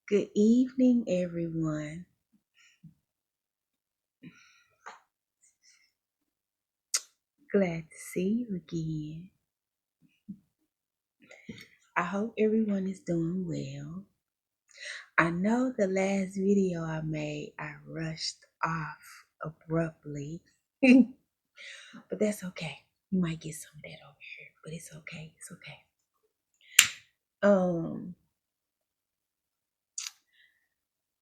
Good evening, everyone. Glad to see you again. I hope everyone is doing well. I know the last video I made, I rushed off abruptly, but that's okay. You might get some of that over here, but it's okay. It's okay. Um,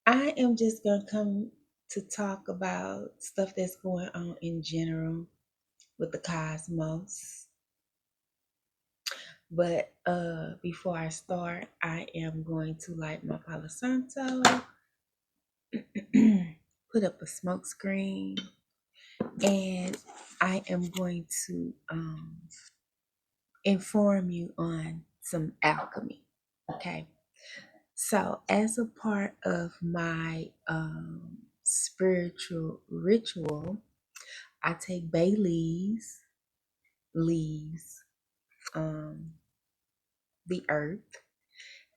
I am just gonna come to talk about stuff that's going on in general with the cosmos. But before I start, I am going to light my Palo Santo, put up a smoke screen, and I am going to inform you on some alchemy. Okay. So, as a part of my spiritual ritual, I take bay leaves, um, the earth,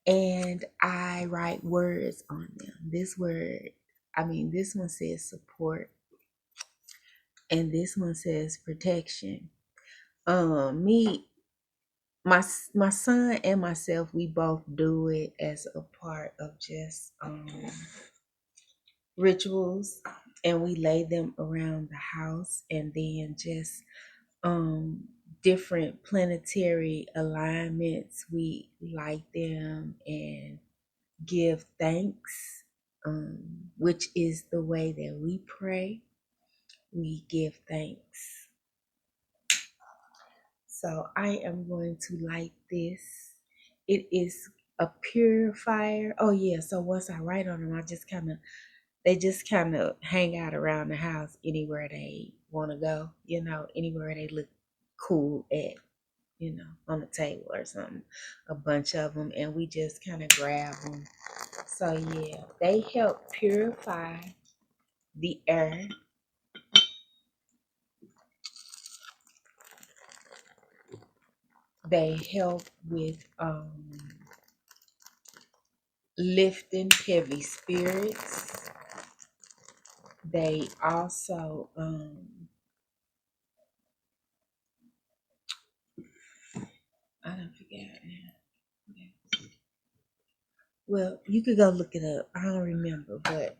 and I write words on them. This one says support, and this one says protection. Me, my son and myself, we both do it as a part of just rituals, and we lay them around the house, and then just um different planetary alignments. We light them and give thanks, which is the way that we pray. We give thanks. So I am going to light this. It is a purifier. Oh yeah. So once I write on them, they just kind of hang out around the house anywhere they want to go. Anywhere they look cool at. On the table or something. A bunch of them, and we just kind of grab them. So yeah, they help purify the air. They help with lifting heavy spirits. They also I don't forget now. Well, you could go look it up. I don't remember, but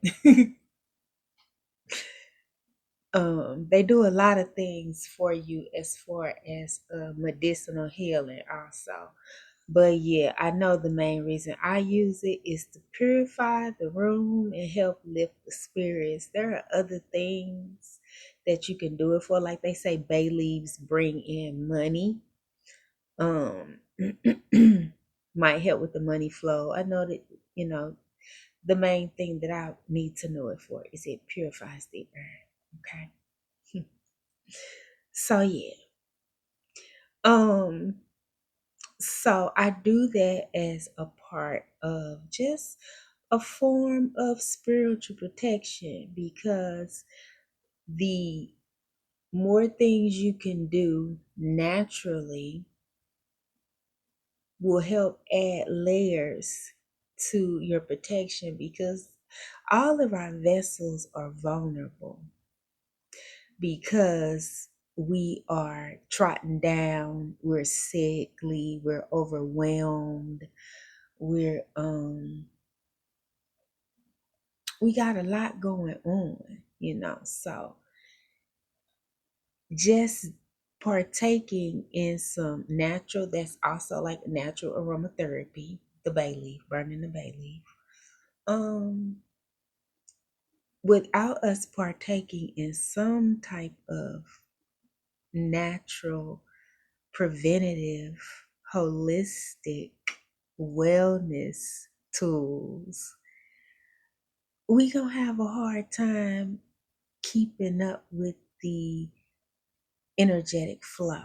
they do a lot of things for you as far as medicinal healing also. But yeah, I know the main reason I use it is to purify the room and help lift the spirits. There are other things that you can do it for. Like they say, bay leaves bring in money. Um, might help with the money flow. I know that, you know, the main thing that I need to know it for is it purifies the earth. Okay. So yeah. Um, So I do that as a part of just a form of spiritual protection, because the more things you can do naturally will help add layers to your protection, because all of our vessels are vulnerable because we are trodden down, we're sickly, we're overwhelmed, we're we got a lot going on. So just partaking in some natural, that's also like natural aromatherapy, the bay leaf, burning the bay leaf. Um, Without us partaking in some type of natural, preventative, holistic wellness tools, we gonna have a hard time keeping up with the energetic flow.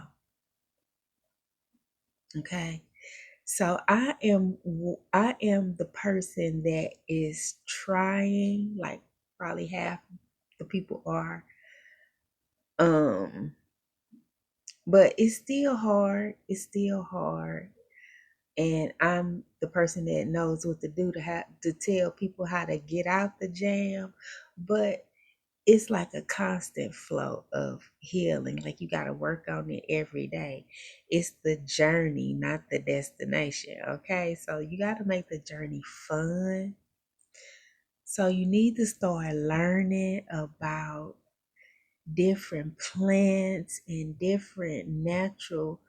Okay. So I am the person that is trying, like probably half the people are, um but it's still hard. It's still hard. and I'm the person that knows what to do to tell people how to get out the jam. But it's like a constant flow of healing. Like you got to work on it every day. It's the journey, not the destination. Okay. So you got to make the journey fun. So you need to start learning about different plants and different natural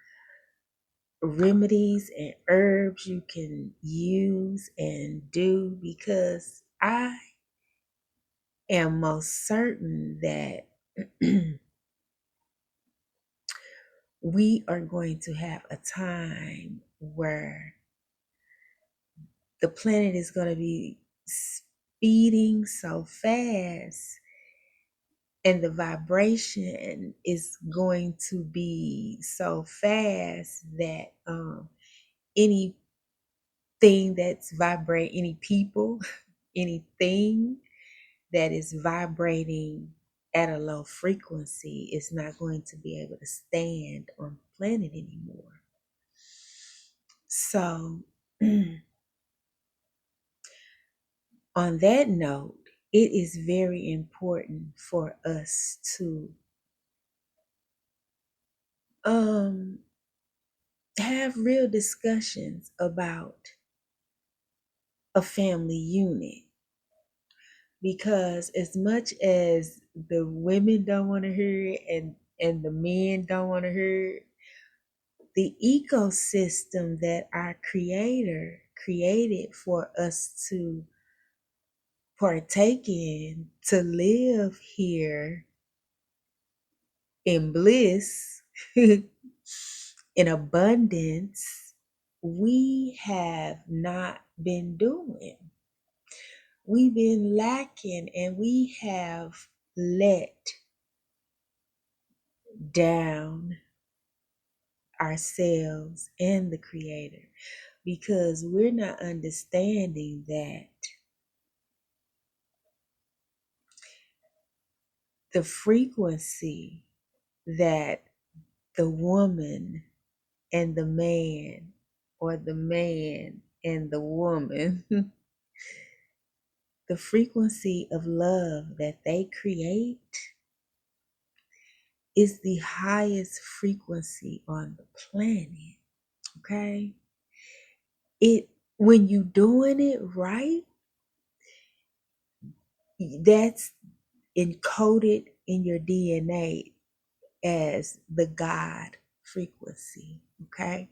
remedies and herbs you can use and do, because I am most certain that we are going to have a time where the planet is going to be speeding so fast, and the vibration is going to be so fast that anything that's vibrating, any people, anything that is vibrating at a low frequency is not going to be able to stand on the planet anymore. So, on that note, it is very important for us to have real discussions about a family unit, because as much as the women don't want to hear it and the men don't want to hear it, the ecosystem that our creator created for us to partake in, to live here in bliss, in abundance, we have not been doing. We've been lacking, and we have let down ourselves and the creator, because we're not understanding that the frequency that the woman and the man, or the man and the woman, the frequency of love that they create is the highest frequency on the planet. Okay? It when you doing it right, that's encoded in your DNA as the God frequency. Okay?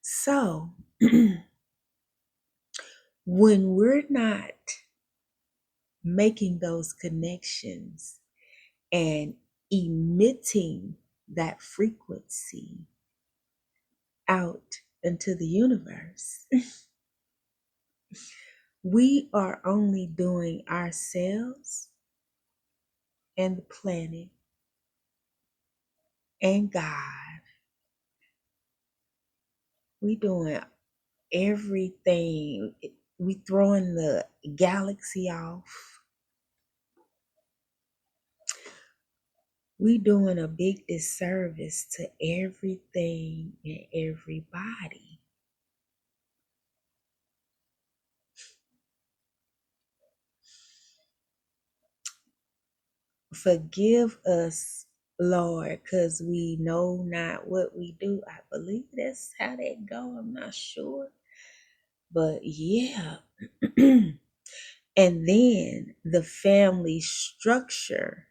So when we're not making those connections and emitting that frequency out into the universe, we are only doing ourselves and the planet and God. We doing everything. We throwing the galaxy off. We doing a big disservice to everything and everybody. Forgive us, Lord, because we know not what we do. I believe that's how that go. I'm not sure. But yeah. And then the family structure,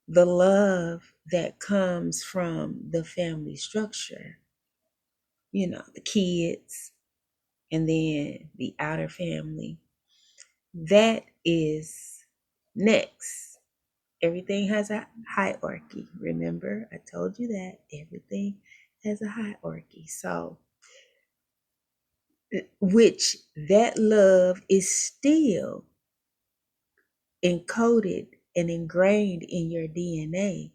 the love that comes from the family structure, the kids, and then the outer family, that is next. Everything has a hierarchy. Remember, I told you that everything has a hierarchy. So, which that love is still encoded and ingrained in your DNA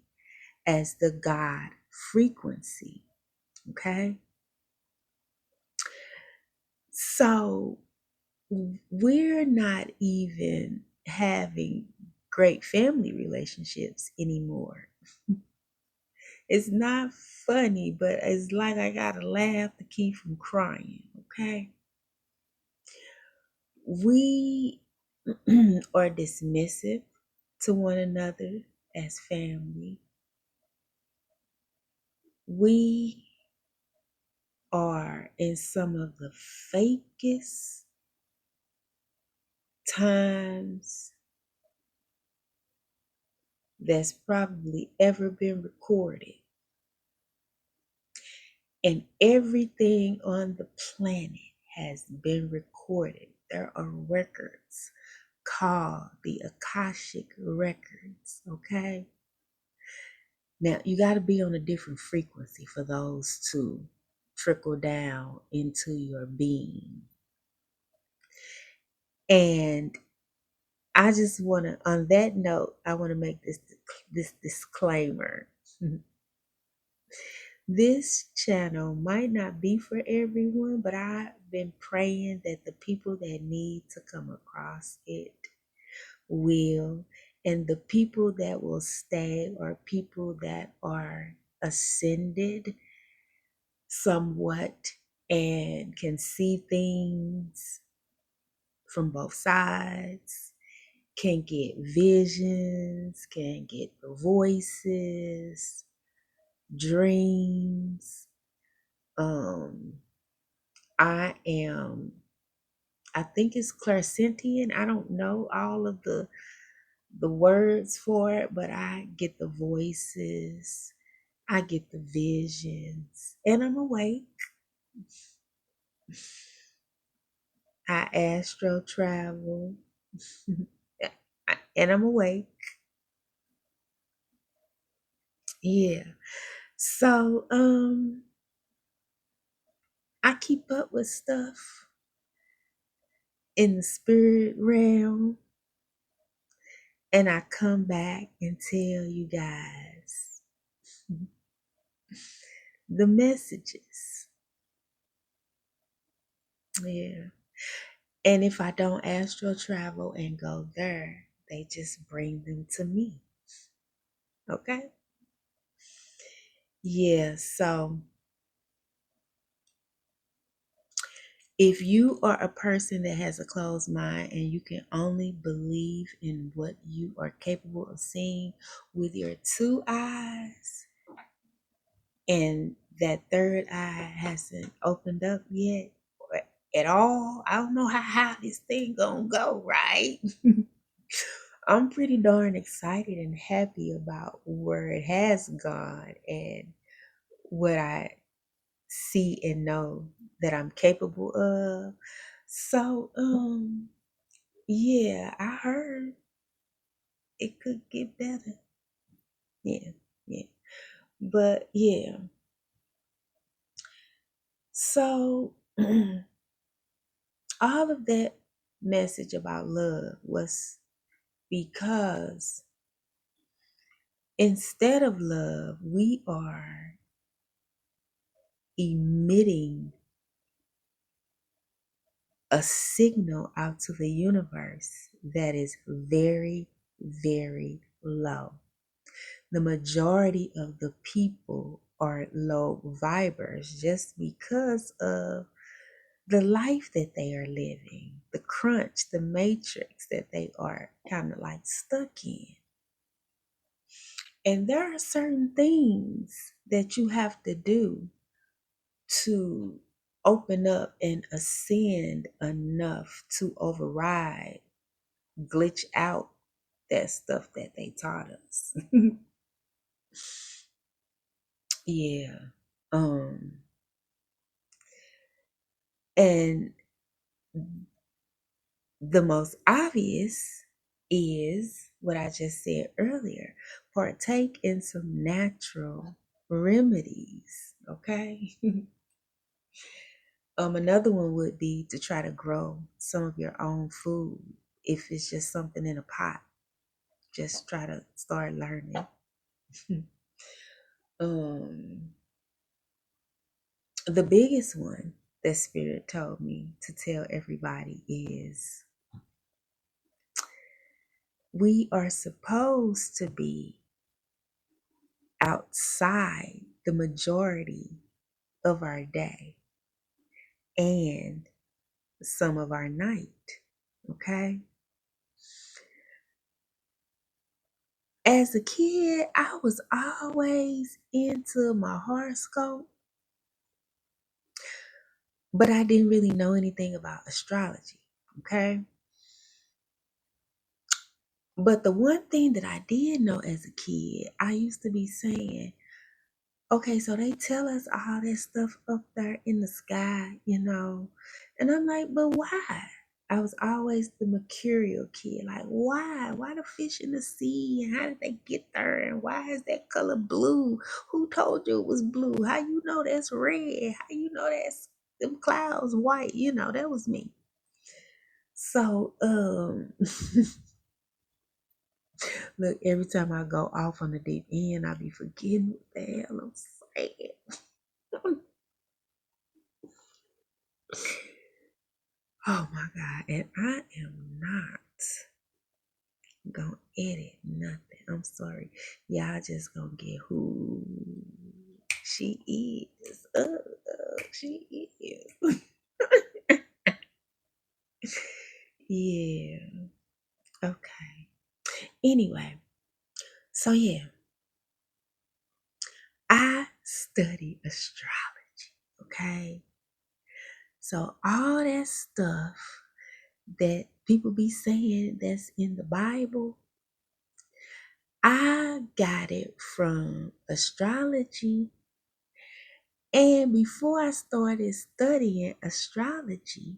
as the God frequency. Okay? So, we're not even having great family relationships anymore. It's not funny, but it's like I gotta laugh to keep from crying, okay? We are dismissive to one another as family. We are in some of the fakest times that's probably ever been recorded. And everything on the planet has been recorded. There are records called the Akashic Records, okay? Now, you got to be on a different frequency for those to trickle down into your being. And I just want to, on that note, I want to make this disclaimer. This channel might not be for everyone, but I've been praying that the people that need to come across it will, and the people that will stay are people that are ascended somewhat and can see things from both sides, can get visions, can get the voices, dreams. Um, I think it's clairsentient. I don't know all of the words for it, but I get the voices, I get the visions, and I'm awake. I astro travel, and I'm awake. Yeah. So I keep up with stuff in the spirit realm, and I come back and tell you guys the messages. Yeah. And if I don't astral travel and go there, they just bring them to me. Okay? Yeah, so if you are a person that has a closed mind and you can only believe in what you are capable of seeing with your two eyes, and that third eye hasn't opened up yet or at all, I don't know how this thing gonna go, right? I'm pretty darn excited and happy about where it has gone and what I see and know that I'm capable of. So, yeah, I heard it could get better. Yeah, yeah. But yeah. So all of that message about love was because instead of love, we are emitting a signal out to the universe that is very, very low. The majority of the people are low vibers just because of the life that they are living, the crunch, the matrix that they are kind of like stuck in. And there are certain things that you have to do to open up and ascend enough to override, glitch out that stuff that they taught us. Yeah. Um, and the most obvious is what I just said earlier. Partake in some natural remedies, okay? Another one would be to try to grow some of your own food. If it's just something in a pot, just try to start learning. um, the biggest one that Spirit told me to tell everybody is we are supposed to be outside the majority of our day and some of our night. Okay. As a kid, I was always into my horoscope, but I didn't really know anything about astrology. Okay. But the one thing that I did know as a kid, I used to be saying, okay, so they tell us all that stuff up there in the sky, you know. And I'm like, but why? I was always the mercurial kid. Like, why? Why the fish in the sea? And how did they get there? And why is that color blue? Who told you it was blue? How you know that's red? How you know that's them clouds white? You know, that was me. So, look, every time I go off on the deep end, I be forgetting what the hell I'm saying. Oh my God. And I am not gonna edit nothing. I'm sorry. Y'all just gonna get who she is. She is. Yeah. Okay. Anyway, so yeah, I study astrology. Okay. So all that stuff that people be saying that's in the Bible, I got it from astrology. And before I started studying astrology,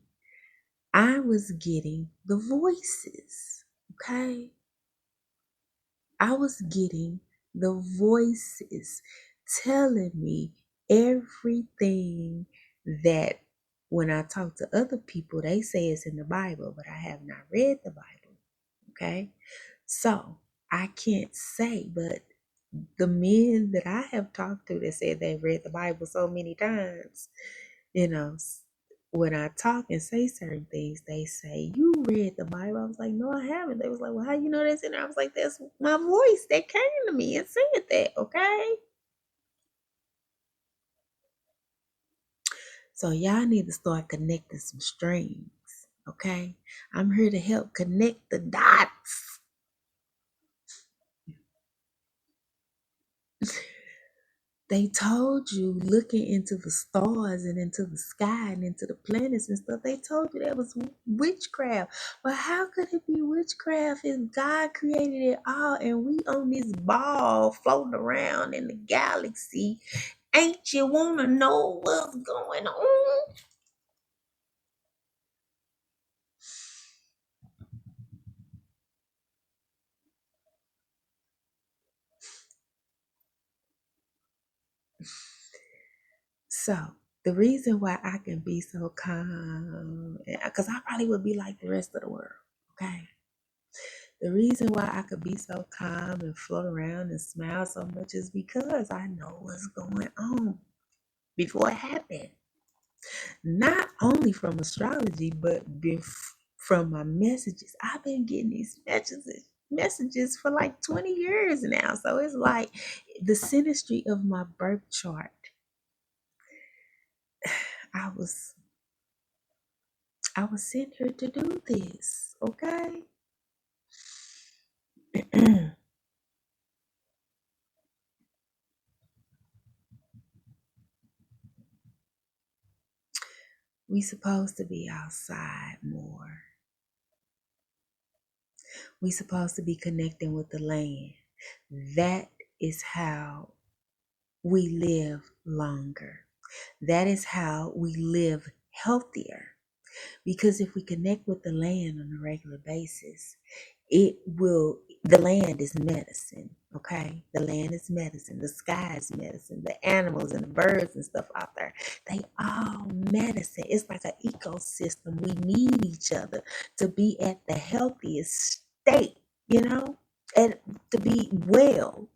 I was getting the voices. Okay. I was getting the voices telling me everything that when I talk to other people, they say it's in the Bible, but I have not read the Bible. Okay. So I can't say, but the men that I have talked to that said they've read the Bible so many times, you know, when I talk and say certain things, they say, "You read the Bible?" I was like, "No, I haven't." They was like, "Well, how you know that's in there?" I was like, "That's my voice that came to me and said that." Okay. So y'all need to start connecting some strings. Okay. I'm here to help connect the dots. They told you looking into the stars and into the sky and into the planets and stuff, they told you that was witchcraft. But how could it be witchcraft if God created it all and we on this ball floating around in the galaxy? Ain't you want to know what's going on? So, the reason why I can be so calm, because I probably would be like the rest of the world, okay? The reason why I could be so calm and float around and smile so much is because I know what's going on before it happened. Not only from astrology, but from my messages. I've been getting these messages for like 20 years now. So it's like the synastry of my birth chart. I was I was sent here to do this, okay? We supposed to be outside more. We supposed to be connecting with the land. That is how we live longer. That is how we live healthier. Because if we connect with the land on a regular basis, the land is medicine, okay? The land is medicine, the sky is medicine, the animals and the birds and stuff out there, they all medicine. It's like an ecosystem. We need each other to be at the healthiest state, you know, and to be well,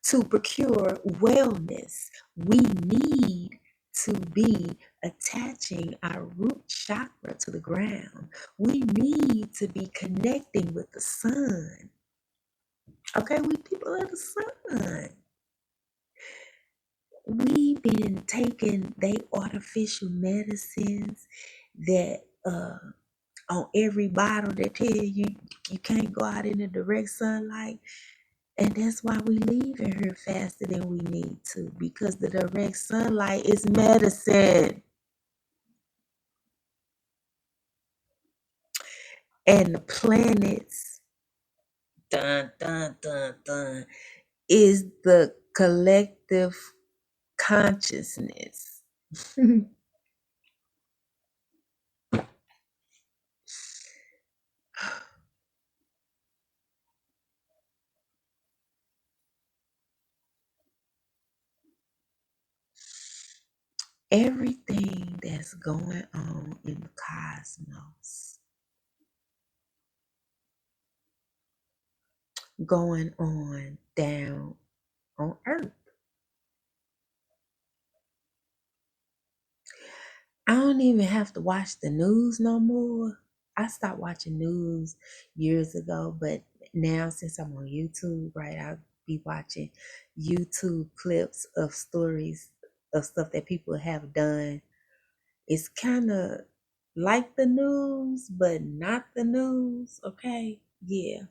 to procure wellness. We need to be attaching our root chakra to the ground. We need to be connecting with the sun. Okay, we people of the sun. we've been taking they artificial medicines that on every bottle that tell you you can't go out in the direct sunlight. And that's why we leaving here faster than we need to, because the direct sunlight is medicine. And the planets, dun dun dun dun, is the collective consciousness. Everything that's going on in the cosmos, going on down on Earth. I don't even have to watch the news no more. I stopped watching news years ago, but now since I'm on YouTube, right, I'll be watching YouTube clips of stories of stuff that people have done. It's kind of like the news, but not the news, okay? Yeah.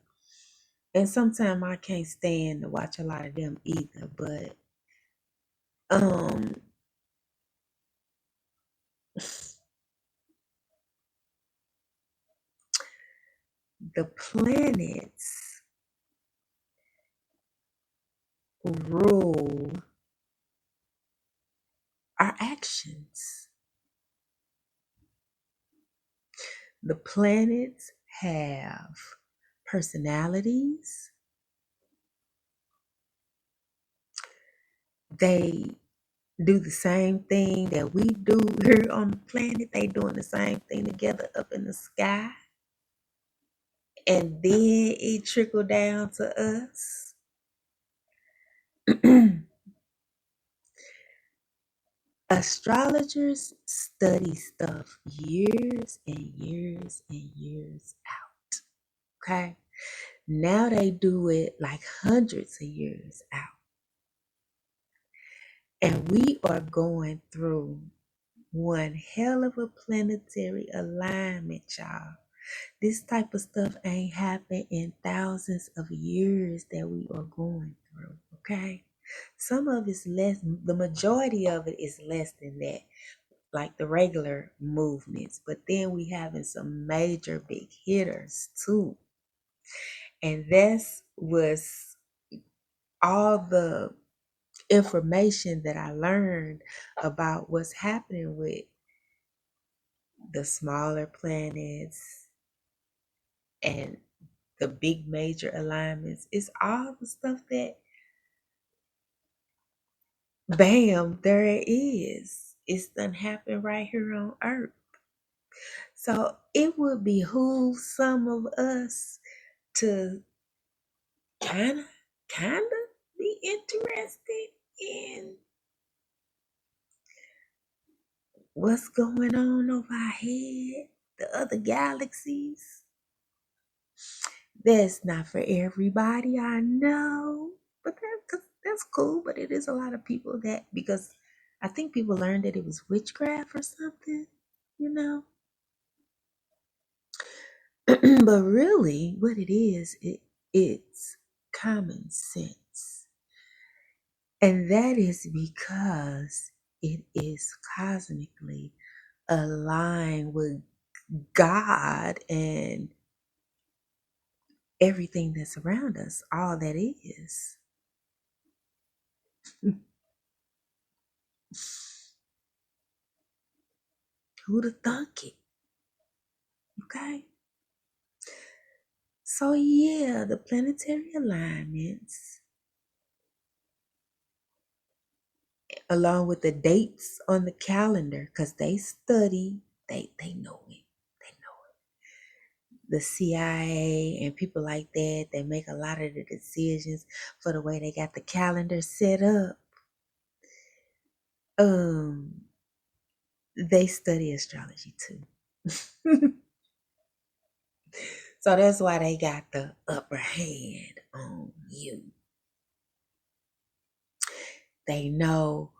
And sometimes I can't stand to watch a lot of them either, but um the planets rule our actions. The planets have personalities. They do the same thing that we do here on the planet. They doing the same thing together up in the sky. And then it trickle down to us. Astrologers study stuff years and years and years out. Okay. Now they do it like hundreds of years out. And we are going through one hell of a planetary alignment, y'all. This type of stuff ain't happened in thousands of years that we are going through, okay? Some of it's less, the majority of it is less than that, like the regular movements. But then we having some major big hitters too. And that's was all the information that I learned about what's happening with the smaller planets and the big major alignments. It's all the stuff that, bam, there it is. It's done happened right here on Earth. So it would behoove some of us to kind of be interested in what's going on over our head, the other galaxies. That's not for everybody, I know, but that's cool. But it is a lot of people that, because I think people learned that it was witchcraft or something, you know. But really, what it is, it's common sense, and that is because it is cosmically aligned with God and everything that's around us, all that is. Who'd have thunk it? Okay. So yeah, the planetary alignments, along with the dates on the calendar, because they study, they know it. They know it. The CIA and people like that, they make a lot of the decisions for the way they got the calendar set up. They study astrology too. So that's why they got the upper hand on you. They know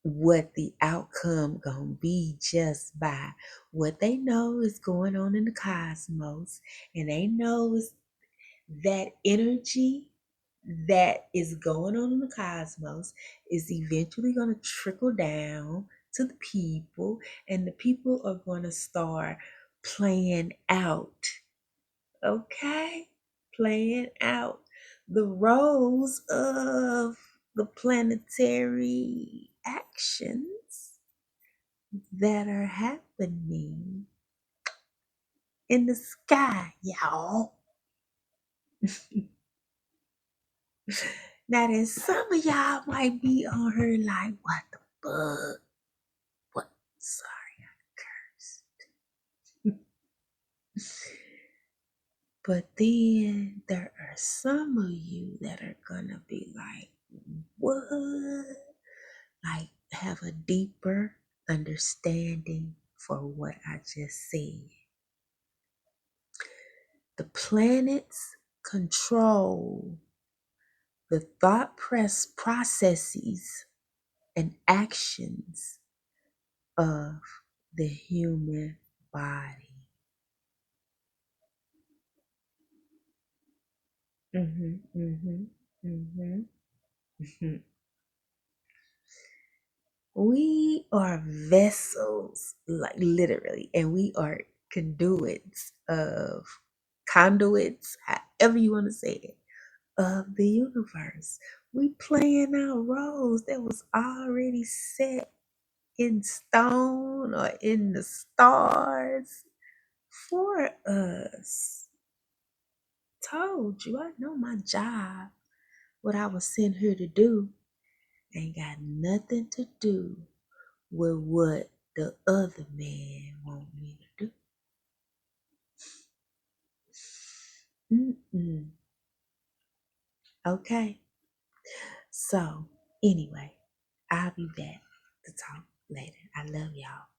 what the outcome gonna be just by what they know is going on in the cosmos, and they know is that energy that is going on in the cosmos is eventually going to trickle down to the people, and the people are going to start playing out, okay? Playing out the roles of the planetary actions that are happening in the sky, y'all. Now then, some of y'all might be on her like, what the fuck? What? Sorry, I cursed. But then there are some of you that are gonna be like, what? Like, have a deeper understanding for what I just said. The planets control the thought processes and actions of the human body. Mhm, mhm, mhm, mhm. We are vessels, like literally, and we are conduits, however you want to say it, of the universe. We playing out roles that was already set in stone or in the stars for us. Told you, I know my job, what I was sent here to do, ain't got nothing to do with what the other man want me to do. Mm-mm. Okay. So, anyway, I'll be back to talk later. I love y'all.